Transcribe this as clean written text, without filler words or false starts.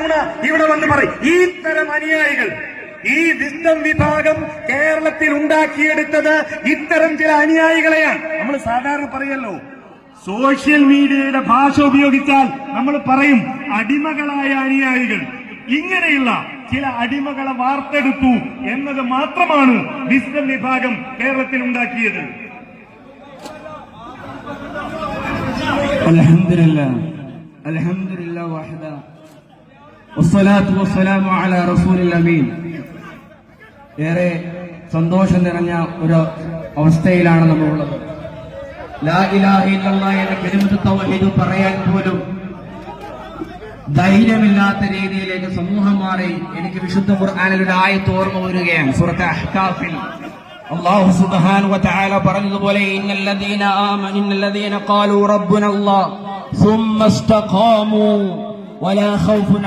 നുണ ഇവിടെ വന്ന് പറയും. ഇത്തരം അനുയായികൾ, ഈ വിസ്ഡം വിഭാഗം കേരളത്തിൽ ഉണ്ടാക്കിയെടുത്തത് ഇത്തരം ചില അനുയായികളെയാണ്. നമ്മൾ സാധാരണ പറയല്ലോ, സോഷ്യൽ മീഡിയയുടെ ഭാഷ ഉപയോഗിച്ചാൽ നമ്മൾ പറയും അടിമകളായ അനുയായികൾ. ഇങ്ങനെയുള്ള ചില അടിമകളെ വാർത്തെടുത്തു എന്നത് മാത്രമാണ് വിസ്ഡം വിഭാഗം കേരളത്തിൽ ഉണ്ടാക്കിയത്. അൽഹംദുലില്ലാഹ് അൽഹംദുലില്ലാഹി വഹദ വസ്സലാത്തു വസ്സലാമു അലാ റസൂലിൽ അമീൻ. ഏറെ സന്തോഷം നിറഞ്ഞ ഒരു അവസ്ഥയിലാണ് നമ്മളുള്ളത്. ലാ ഇലാഹ ഇല്ലല്ലാഹ് എന്ന കലിമത്ത് തൗഹീദ് പറയാൻ പോലും ധൈര്യമില്ലാത്ത രീതിയിലേക്ക് സമൂഹം മാറി. എനിക്ക് വിശുദ്ധ ഖുർആനിൽ ഒരു ആയത്ത് ഓർമ്മ വരികയാണ്. സൂറത്ത് അഹ്കാഫിൽ അല്ലാഹു സുബ്ഹാനഹു വ തആല പറഞ്ഞതുപോലെ ഇന്നല്ലദീന ഖാലൂ റബ്ബുനല്ലാഹ് സുമ്മ ഇസ്തഖാമൂ വലാ ഖൗഫുൻ